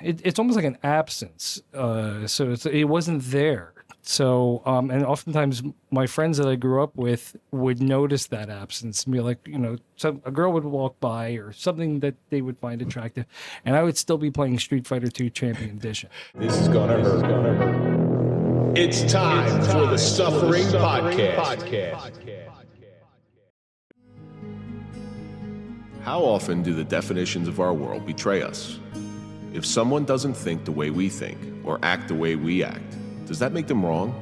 it's almost like an absence. So it wasn't there. So, and oftentimes my friends that I grew up with would notice that absence and be like, a girl would walk by or something that they would find attractive, and I would still be playing Street Fighter II Champion Edition. This is gonna hurt. It's time for the Suffering Podcast. How often do the definitions of our world betray us? If someone doesn't think the way we think or act the way we act, does that make them wrong?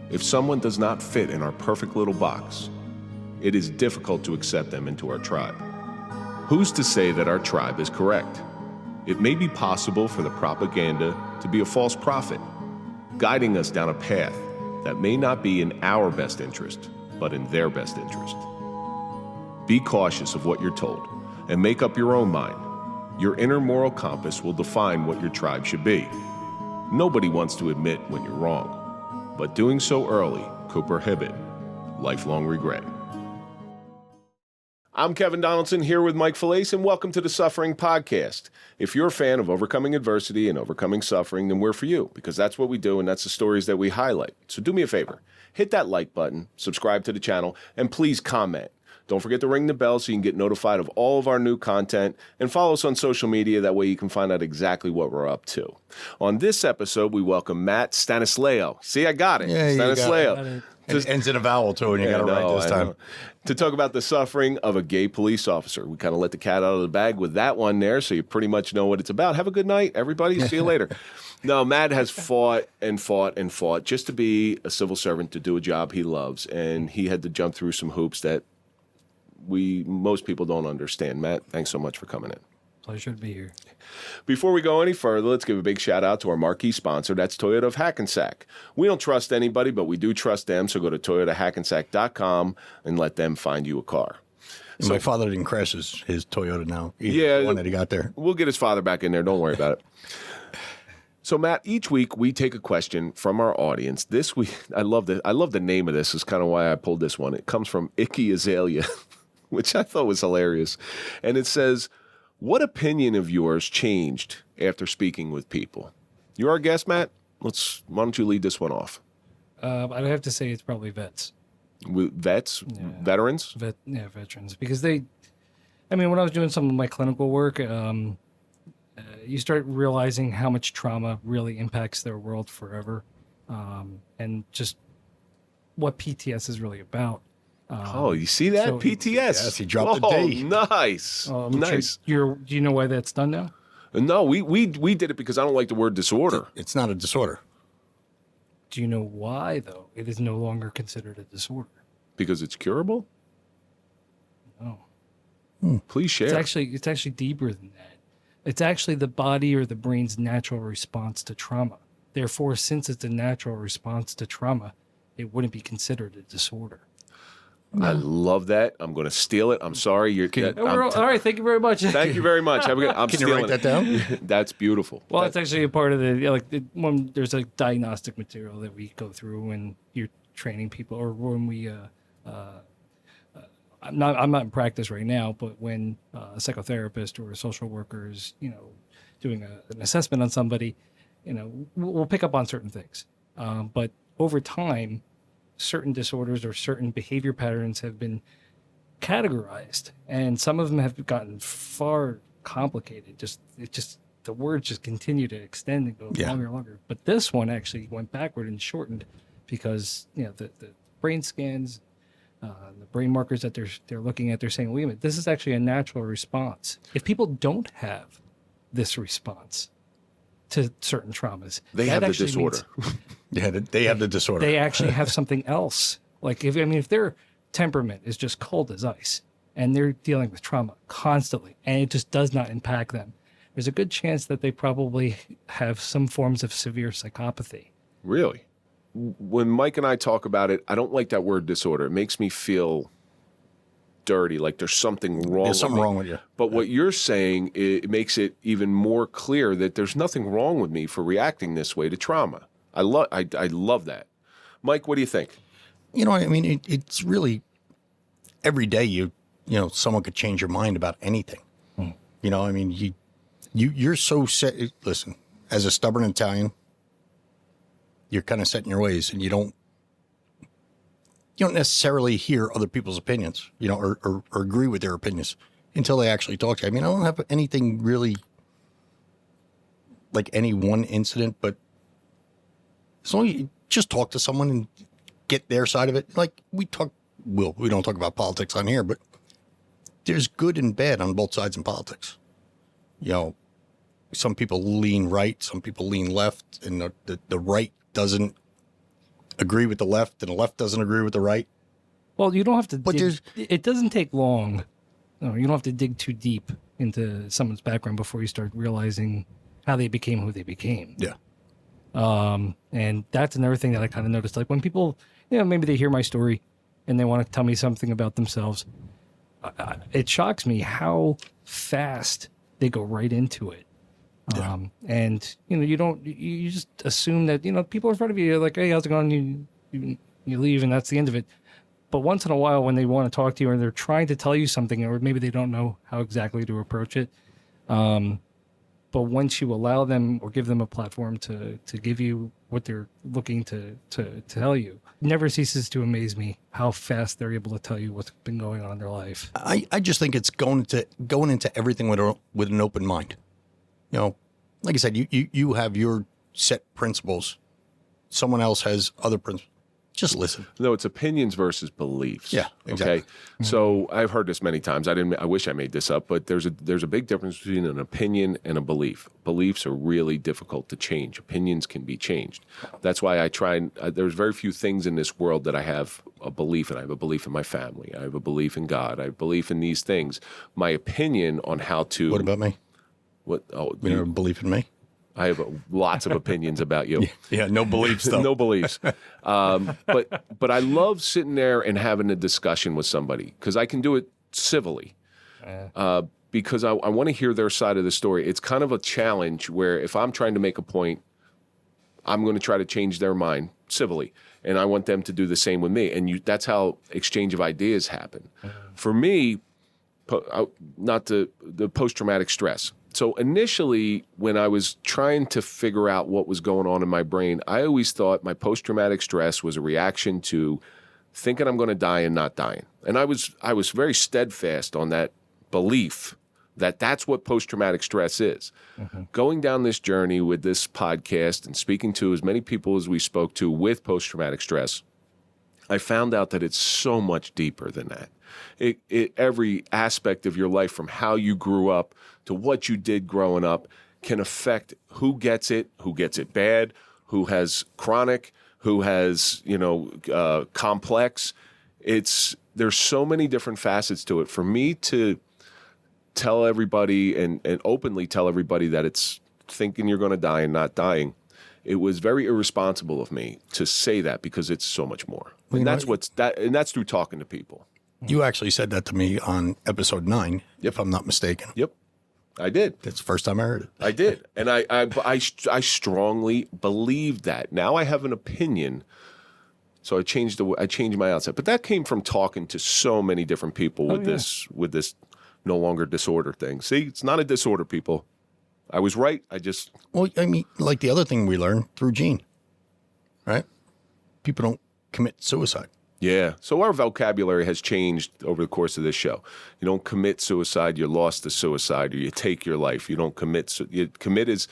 If someone does not fit in our perfect little box, it is difficult to accept them into our tribe. Who's to say that our tribe is correct? It may be possible for the propaganda to be a false prophet, guiding us down a path that may not be in our best interest, but in their best interest. Be cautious of what you're told and make up your own mind. Your inner moral compass will define what your tribe should be. Nobody wants to admit when you're wrong, but doing so early could prohibit lifelong regret. I'm Kevin Donaldson here with Mike Failace, and welcome to the Suffering Podcast. If you're a fan of overcoming adversity and overcoming suffering, then we're for you, because that's what we do and that's the stories that we highlight. So do me a favor, hit that like button, subscribe to the channel, and please comment. Don't forget to ring the bell so you can get notified of all of our new content, and follow us on social media. That way you can find out exactly what we're up to. On this episode, we welcome Matt Stanislao. See, I got it. Yeah, Stanislao. It ends in a vowel, too, and you got it right this time. To talk about the suffering of a gay police officer. We kind of let the cat out of the bag with that one there, so you pretty much know what it's about. Have a good night, everybody. See you later. No, Matt has fought and fought and fought just to be a civil servant, to do a job he loves, and he had to jump through some hoops that most people don't understand. Matt, thanks so much for coming in. Pleasure to be here. Before we go any further, let's give a big shout out to our marquee sponsor. That's Toyota of Hackensack. We don't trust anybody, but we do trust them. So go to toyotahackensack.com and let them find you a car. So, my father didn't crash his Toyota now. Yeah, the one that he got there. We'll get his father back in there. Don't worry about it. So, Matt, each week we take a question from our audience. This week, I love the name of this. Is kind of why I pulled this one. It comes from Icky Azalea, which I thought was hilarious. And it says, what opinion of yours changed after speaking with people? You're our guest, Matt. Why don't you lead this one off? I'd have to say it's probably vets. Vets? Yeah. Veterans? Veterans. Because when I was doing some of my clinical work, you start realizing how much trauma really impacts their world forever, and just what PTS is really about. You see that? So, PTS. Yes, he dropped a D. Nice. Nice. Sure do you know why that's done now? No, we did it because I don't like the word disorder. It's not a disorder. Do you know why, though? It is no longer considered a disorder. Because it's curable? No. Please share. It's actually deeper than that. It's actually the body or the brain's natural response to trauma. Therefore, since it's a natural response to trauma, it wouldn't be considered a disorder. I love that. I'm going to steal it. I'm sorry. All right. Thank you very much. Thank you very much. I'm Can you write that down? That's beautiful. Well, it's actually a part of when there's a diagnostic material that we go through when you're training people, or when we, I'm not in practice right now, but when a psychotherapist or a social worker is, doing an assessment on somebody, we'll pick up on certain things. But over time, certain disorders or certain behavior patterns have been categorized, and some of them have gotten far complicated. The words just continue to extend and go longer and longer. But this one actually went backward and shortened because the brain scans, the brain markers that they're looking at, they're saying, wait a minute, this is actually a natural response. If people don't have this response to certain traumas, they have the disorder. They have the disorder. They actually have something else. Like if their temperament is just cold as ice and they're dealing with trauma constantly and it just does not impact them, there's a good chance that they probably have some forms of severe psychopathy. Really? When Mike and I talk about it, I don't like that word disorder. It makes me feel dirty, like there's something wrong. There's something wrong with you. But what you're saying, it makes it even more clear that there's nothing wrong with me for reacting this way to trauma. I love that. Mike, what do you think? It's really every day someone could change your mind about anything. you're so set. Listen, as a stubborn Italian, you're kind of set in your ways, and you don't necessarily hear other people's opinions, or agree with their opinions until they actually talk to you. I mean, I don't have anything really like any one incident, but as long as you just talk to someone and get their side of it, like we don't talk about politics on here, but there's good and bad on both sides in politics. Some people lean right, some people lean left, and the right doesn't agree with the left, and the left doesn't agree with the right. Well, you don't have to. It doesn't take long. No, you don't have to dig too deep into someone's background before you start realizing how they became who they became. Yeah. And that's another thing that I kind of noticed. Like when people, maybe they hear my story and they want to tell me something about themselves, it shocks me how fast they go right into it. Yeah. And you just assume that, people in front of you are like, hey, how's it going? You leave and that's the end of it. But once in a while when they want to talk to you or they're trying to tell you something, or maybe they don't know how exactly to approach it. But once you allow them or give them a platform to give you what they're looking to tell you, it never ceases to amaze me how fast they're able to tell you what's been going on in their life. I just think it's going into everything with an open mind. Like I said, you have your set principles. Someone else has other principles. Just listen. No, it's opinions versus beliefs. Yeah, exactly. Okay. So I've heard this many times. I wish I made this up, but there's a big difference between an opinion and a belief. Beliefs are really difficult to change. Opinions can be changed. That's why I try. There's very few things in this world that I have a belief in. I have a belief in my family. I have a belief in God. I have a belief in these things. My opinion on how to. What about me? What? Oh, You have a belief in me? I have lots of opinions about you. Yeah, no beliefs though. No beliefs. But I love sitting there and having a discussion with somebody because I can do it civilly. Because I want to hear their side of the story. It's kind of a challenge where if I'm trying to make a point, I'm going to try to change their mind civilly. And I want them to do the same with me. And that's how exchange of ideas happen. For me, the post-traumatic stress. So initially, when I was trying to figure out what was going on in my brain, I always thought my post-traumatic stress was a reaction to thinking I'm going to die and not dying. And I was very steadfast on that belief that that's what post-traumatic stress is. Mm-hmm. Going down this journey with this podcast and speaking to as many people as we spoke to with post-traumatic stress, I found out that it's so much deeper than that. Every aspect of your life, from how you grew up to what you did growing up, can affect who gets it bad, who has chronic, who has, complex. There's so many different facets to it. For me to tell everybody and openly tell everybody that it's thinking you're going to die and not dying, it was very irresponsible of me to say that because it's so much more. And that's through talking to people. You actually said that to me on episode 9, if I'm not mistaken. Yep, I did. That's the first time I heard it. I did, and I strongly believed that. Now I have an opinion, so I changed my outset. But that came from talking to so many different people with this no longer disorder thing. See, it's not a disorder, people. I was right. Well, I mean, like the other thing we learned through Gene, right? People don't commit suicide. Yeah. So our vocabulary has changed over the course of this show. You don't commit suicide, you're lost to suicide, or you take your life. You don't commit. Commit is,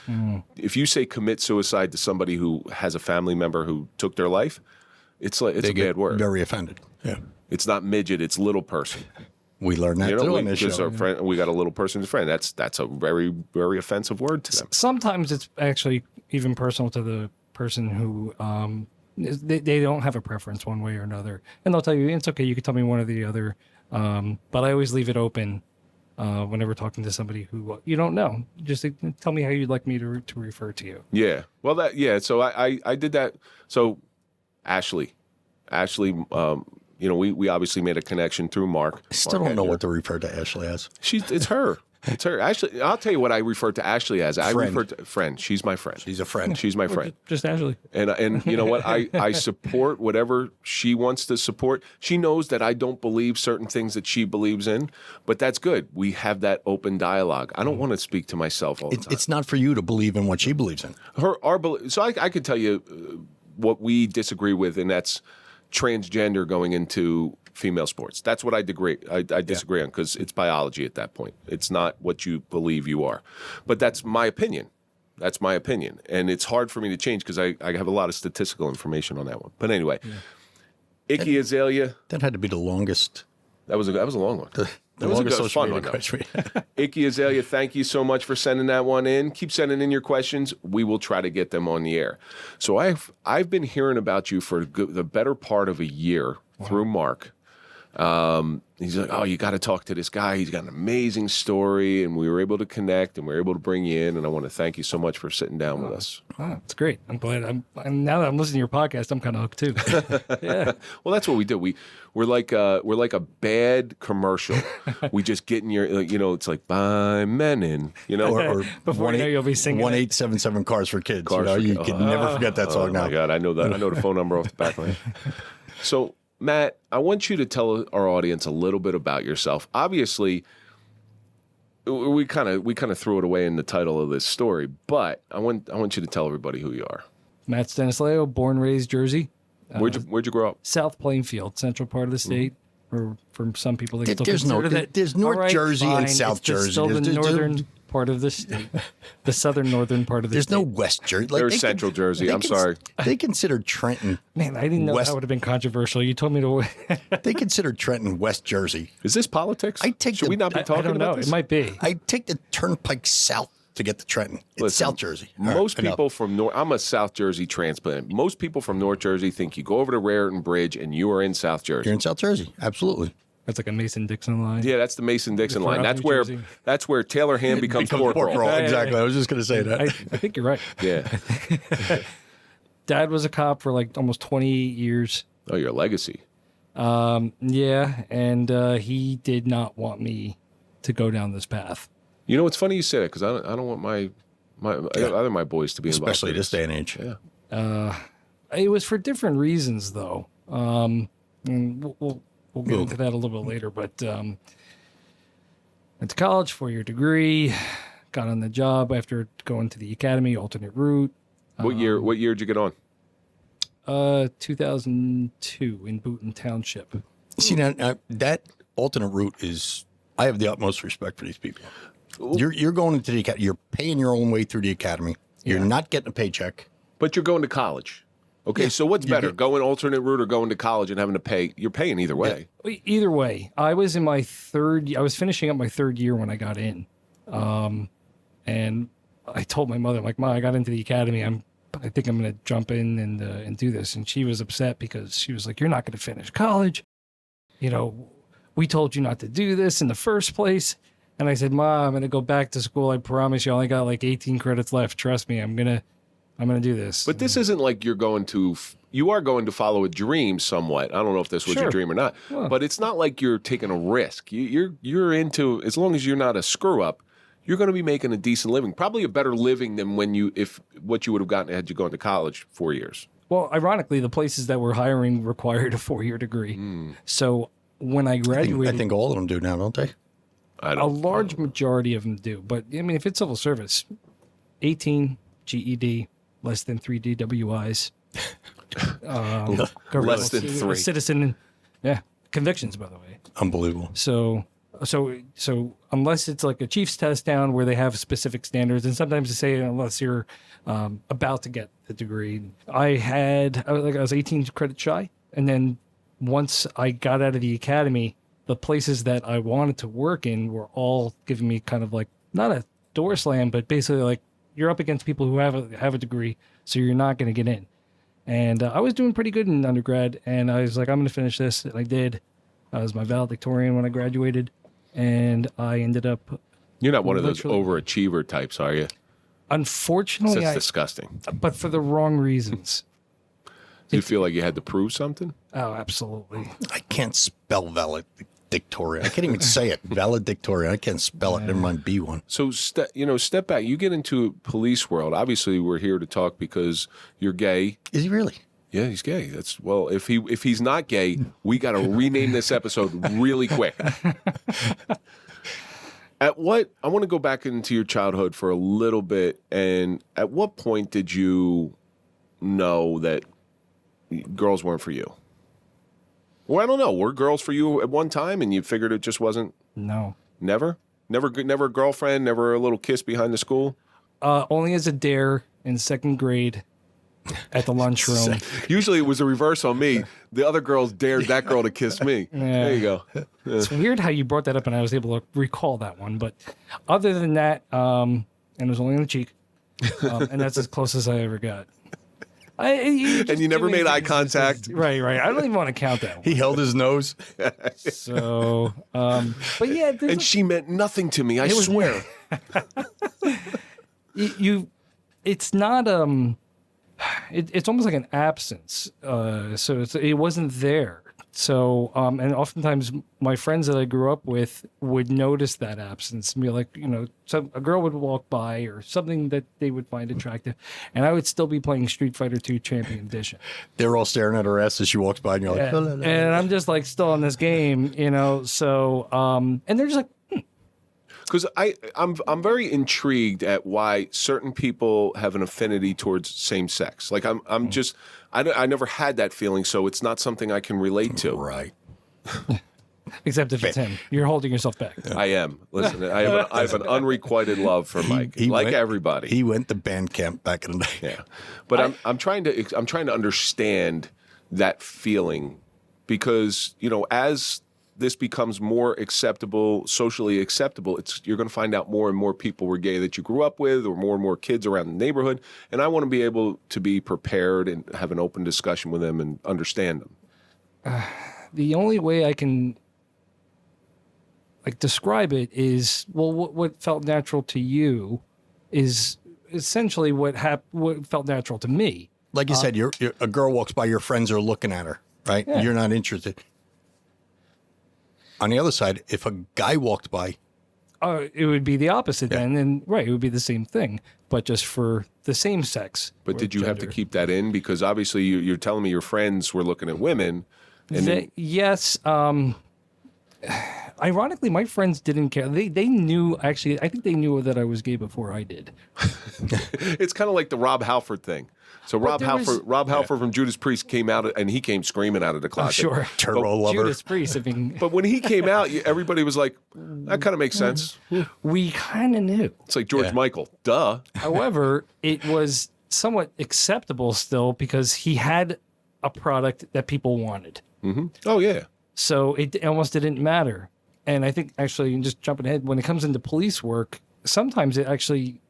if you say commit suicide to somebody who has a family member who took their life, it's a bad word. Very offended. Yeah. It's not midget, it's little person. We learned that too on this show. Our friend, we got a little person's friend. That's a very, very offensive word to them. Sometimes it's actually even personal to the person who they don't have a preference one way or another, and they'll tell you it's okay. You can tell me one or the other, but I always leave it open whenever talking to somebody who you don't know. Just tell me how you'd like me to refer to you. Yeah. Well, So I did that. So Ashley. We obviously made a connection through Mark. I still don't know what to refer to Ashley as. It's her. It's her. Ashley, I'll tell you what I refer to Ashley as. I Friend. refer to friend. She's my friend. She's a friend. She's my friend. Just Ashley. And you know what? I support whatever she wants to support. She knows that I don't believe certain things that she believes in, but that's good. We have that open dialogue. I don't want to speak to myself all the time. It's not for you to believe in what she believes in. So I could tell you what we disagree with, and that's transgender going into female sports. That's what I disagree on, because it's biology at that point. It's not what you believe you are. But that's my opinion. That's my opinion. And it's hard for me to change because I have a lot of statistical information on that one. But anyway, Icky Azalea. That had to be the longest. That was a long one. The That was a longest good, social fun media one, though. question. Icky Azalea, thank you so much for sending that one in. Keep sending in your questions. We will try to get them on the air. So I've been hearing about you for the better part of a year through Mark. He's like, oh, you got to talk to this guy. He's got an amazing story, and we were able to connect, and we were able to bring you in. And I want to thank you so much for sitting down with us. Oh, it's great. I'm glad. And now that I'm listening to your podcast, I'm kind of hooked too. Yeah. Well, that's what we do. We're like a bad commercial. We just get in your, it's like by Menon, or Before you know, you'll be singing 1877 Cars for Kids. Cars for you Kids. can never forget that song Oh now. my God, I know that. I know the phone number off the back of my head. So, Matt, I want you to tell our audience a little bit about yourself. Obviously, we kind of threw it away in the title of this story, but I want you to tell everybody who you are. Matt Stanislao, born, raised Jersey. Where'd you grow up? South Plainfield, central part of the state. Or for some people, they still There's consider that. there's North All right, Jersey and fine. South It's just Jersey. still the There's- northern part of the state, the southern northern part of the There's state. no West Jersey. There's Central Jersey. I'm sorry. They consider Trenton. Man, I didn't know West- that would have been controversial. You told me to. They consider Trenton West Jersey. Is this politics? Should we not be I talking don't know. about this? It might be. I take the turnpike south to get to Trenton. It's Listen, South Jersey. All right, Most enough. people from North, I'm a South Jersey transplant. Most people from North Jersey think you go over to Raritan Bridge and you are in South Jersey. You're in South Jersey. Absolutely. That's like a Mason-Dixon line. Yeah, that's the Mason-Dixon Before line. out That's New where Jersey. Taylor Ham becomes corporal. Yeah, Exactly. I was just going to say that. I think you're right. Yeah. Dad was a cop for like almost 20 years. Oh, your legacy. Yeah, and he did not want me to go down this path. You know, it's funny you say that because I don't want my either of my boys to be involved. Especially in this day and age. Yeah. It was for different reasons, though. And we'll get into that a little bit later. But went to college, 4-year degree, got on the job after going to the academy, alternate route. What year did you get on? 2002 in Boonton Township. See, now that alternate route is, I have the utmost respect for these people. You're going into the academy. You're paying your own way through the academy. You're not getting a paycheck. But you're going to college. Okay, so what's better, going alternate route or going to college and having to pay? You're paying either way. Either way, I was in my I was finishing up my third year when I got in. And I told my mother, like, Ma, I got into the academy. I think I'm going to jump in and do this. And she was upset because she was like, you're not going to finish college. We told you not to do this in the first place. And I said, Ma, I'm going to go back to school. I promise you, I only got like 18 credits left. Trust me, I'm going to do this. But this isn't like you are going to follow a dream somewhat. I don't know if this was your Sure. dream or not, but it's not like you're taking a risk. You're into, as long as you're not a screw up, you're going to be making a decent living, probably a better living than what you would have gotten had you gone to college 4 years. Well, ironically, the places that were hiring required a 4-year degree. So when I graduated, I think all of them do now, don't they? a large majority of them do. But I mean, if it's civil service, 18 GED, less than 3 DWIs, Less than 3. citizen, convictions, by the way. Unbelievable. So unless it's like a chief's test down where they have specific standards, and sometimes they say unless you're about to get the degree. I was 18 credits shy, and then once I got out of the academy, the places that I wanted to work in were all giving me kind of like not a door slam, but basically like you're up against people who have a degree, so you're not going to get in. And I was doing pretty good in undergrad, and I was like, I'm going to finish this, and I did. I was my valedictorian when I graduated, and I ended up. You're not one of those literally- overachiever types, are you? Unfortunately, That's disgusting. but for the wrong reasons. Do you feel like you had to prove something? Oh, absolutely. I can't spell Valedictorian. I can't even say it. Valedictorian. I can't spell it. Never mind B1. So, step back. You get into police world. Obviously, we're here to talk because you're gay. Is he really? Yeah, he's gay. If he's not gay, we got to rename this episode really quick. I want to go back into your childhood for a little bit, and at what point did you know that girls weren't for you? Well, I don't know. Were girls for you at one time, and you figured it just wasn't? No. Never a girlfriend, never a little kiss behind the school? Only as a dare in second grade at the lunchroom. Usually it was a reverse on me. The other girls dared that girl to kiss me. Yeah. There you go. It's weird how you brought that up, and I was able to recall that one. But other than that, and it was only on the cheek, and that's as close as I ever got. And you never made eye contact. Right. I don't even want to count that one. He held his nose. So, but yeah. And she meant nothing to me, I swear. It's not, it's almost like an absence. So it wasn't there. So, and oftentimes my friends that I grew up with would notice that absence and be like, a girl would walk by or something that they would find attractive, and I would still be playing Street Fighter 2 Champion Edition. They're all staring at her ass as she walks by, and you're like, and I'm just like still on this game, So, and they're just like, Because I'm very intrigued at why certain people have an affinity towards same sex. Like I'm just I never had that feeling, so it's not something I can relate to. Right. Except if it's him, you're holding yourself back. I am. Listen, I have an unrequited love for Mike, everybody. He went to band camp back in the day. Yeah, but I'm trying to understand that feeling because as this becomes more acceptable, socially acceptable, you're going to find out more and more people were gay that you grew up with, or more and more kids around the neighborhood. And I want to be able to be prepared and have an open discussion with them and understand them. The only way I can describe it is, what felt natural to you is essentially what felt natural to me. Like you said, a girl walks by, your friends are looking at her, right? Yeah. You're not interested. On the other side, if a guy walked by, it would be the opposite then. And it would be the same thing, but just for the same sex. But did you have to keep that in? Because obviously you're telling me your friends were looking at women. And yes. Ironically, my friends didn't care. They knew, actually, I think they knew that I was gay before I did. It's kind of like the Rob Halford thing. So Rob Halford from Judas Priest came out, and he came screaming out of the closet. Sure. Turbo lover. Judas Priest. But when he came out, everybody was like, that kind of makes sense. We kind of knew. It's like George Michael. Duh. However, it was somewhat acceptable still because he had a product that people wanted. Mm-hmm. Oh, yeah. So it almost didn't matter. And I think, actually, just jumping ahead, when it comes into police work, sometimes it actually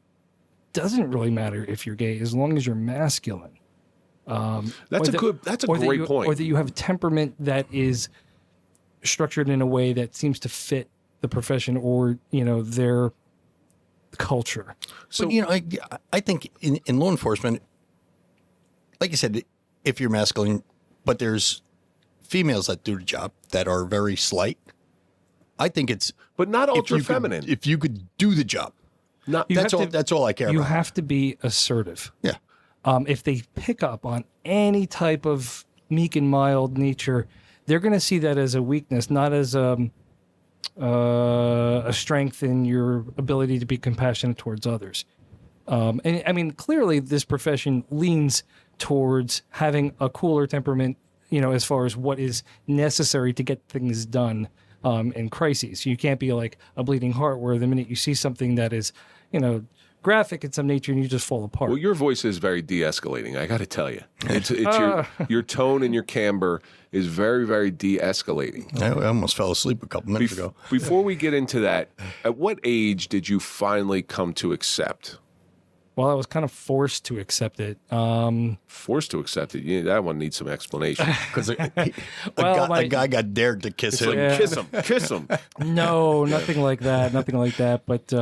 doesn't really matter if you're gay as long as you're masculine. That's a great point. Or that you have a temperament that is structured in a way that seems to fit the profession or, their culture. So, I think in law enforcement, like you said, if you're masculine, but there's females that do the job that are very slight. I think it's, but not ultra feminine. If you could do the job, that's all I care about. You have to be assertive. Yeah. If they pick up on any type of meek and mild nature, they're going to see that as a weakness, not as a strength in your ability to be compassionate towards others. And I mean, clearly, this profession leans towards having a cooler temperament, as far as what is necessary to get things done in crises. You can't be like a bleeding heart where the minute you see something that is, graphic in some nature and you just fall apart. Well, your voice is very de-escalating, I got to tell you. It's your tone and your camber is very, very de-escalating. I almost fell asleep a couple minutes ago. Before we get into that, at what age did you finally come to accept? Well, I was kind of forced to accept it. Forced to accept it? Yeah, that one needs some explanation. Because a guy got dared to kiss him. Like, kiss him. No, nothing like that. But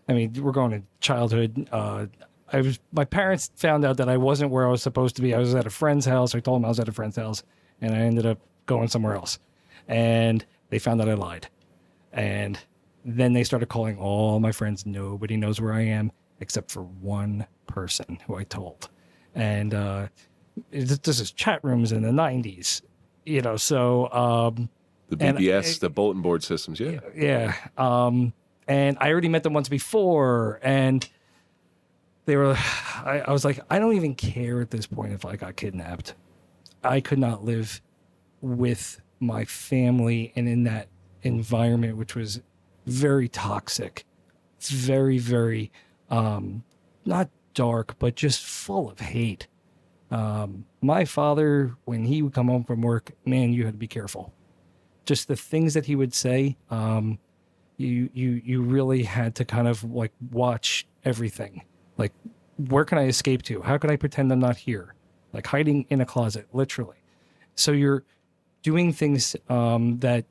I mean, we're going to childhood. My parents found out that I wasn't where I was supposed to be. I was at a friend's house. I told them I was at a friend's house, and I ended up going somewhere else. And They found out I lied. And then they started calling all my friends. Nobody knows where I am except for one person who I told. And this is chat rooms in the 90s, so... The BBS, the bulletin board systems, yeah. Yeah. And I already met them once before, and they were... I was like, I don't even care at this point if I got kidnapped. I could not live with my family and in that environment, which was very toxic. It's very, very, not dark, but just full of hate. My father, when he would come home from work, man, you had to be careful. Just the things that he would say, you really had to kind of like watch everything. Like, where can I escape to? How can I pretend I'm not here? Like hiding in a closet, literally. So you're doing things that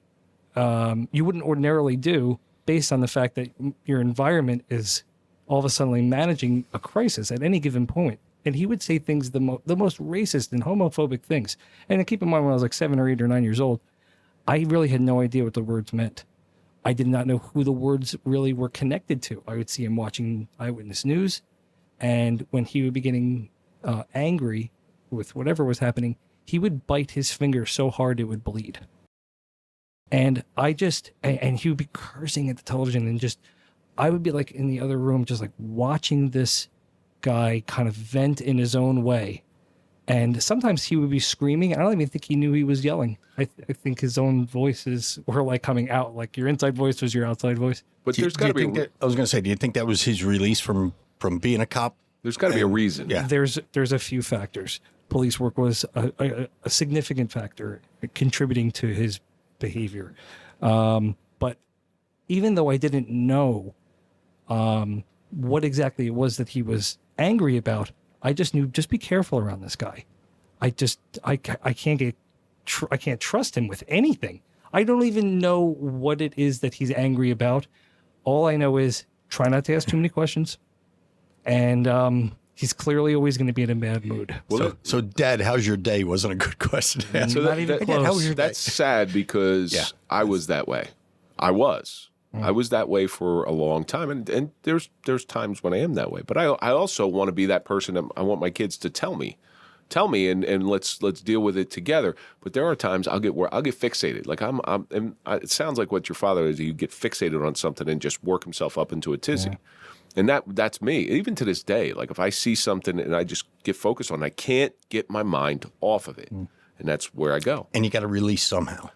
you wouldn't ordinarily do based on the fact that your environment is all of a sudden managing a crisis at any given point. And he would say things, the most racist and homophobic things. And keep in mind, when I was like 7 or 8 or 9 years old, I really had no idea what the words meant. I did not know who the words really were connected to. I would see him watching Eyewitness News. And when he would be getting angry with whatever was happening, he would bite his finger so hard it would bleed. And and he would be cursing at the television, and I would be like in the other room, just like watching this guy kind of vent in his own way. And sometimes he would be screaming. I don't even think he knew he was yelling. I think his own voices were like coming out, like your inside voice was your outside voice. But there's got to be... I was going to say, do you think that was his release from being a cop? There's got to be a reason. Yeah. There's a few factors. Police work was a significant factor contributing to his behavior. But even though I didn't know what exactly it was that he was angry about, I just knew, just be careful around this guy. I can't trust him with anything. I don't even know what it is that he's angry about. All I know is try not to ask too many questions. And he's clearly always going to be in a bad mood. So Dad, how's your day? Wasn't a good question to ask. So Not even close. How was your day? That's sad because I was that way. I was that way for a long time, and there's times when I am that way. But I also want to be that person. I want my kids to tell me, and let's deal with it together. But there are times I'll get fixated. Like it sounds like what your father is. You get fixated on something and just work himself up into a tizzy. Yeah. And that's me. Even to this day, like if I see something and I just get focused on it, I can't get my mind off of it. And that's where I go. And you got to release somehow.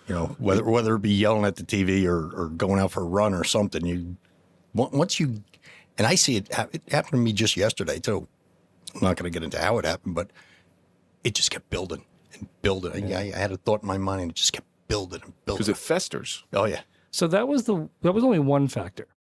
Whether it be yelling at the TV or going out for a run or something, and I see it happened to me just yesterday too. I'm not going to get into how it happened, but it just kept building and building. Yeah. I had a thought in my mind and it just kept building and building. Because it festers. Oh yeah. So that was only one factor.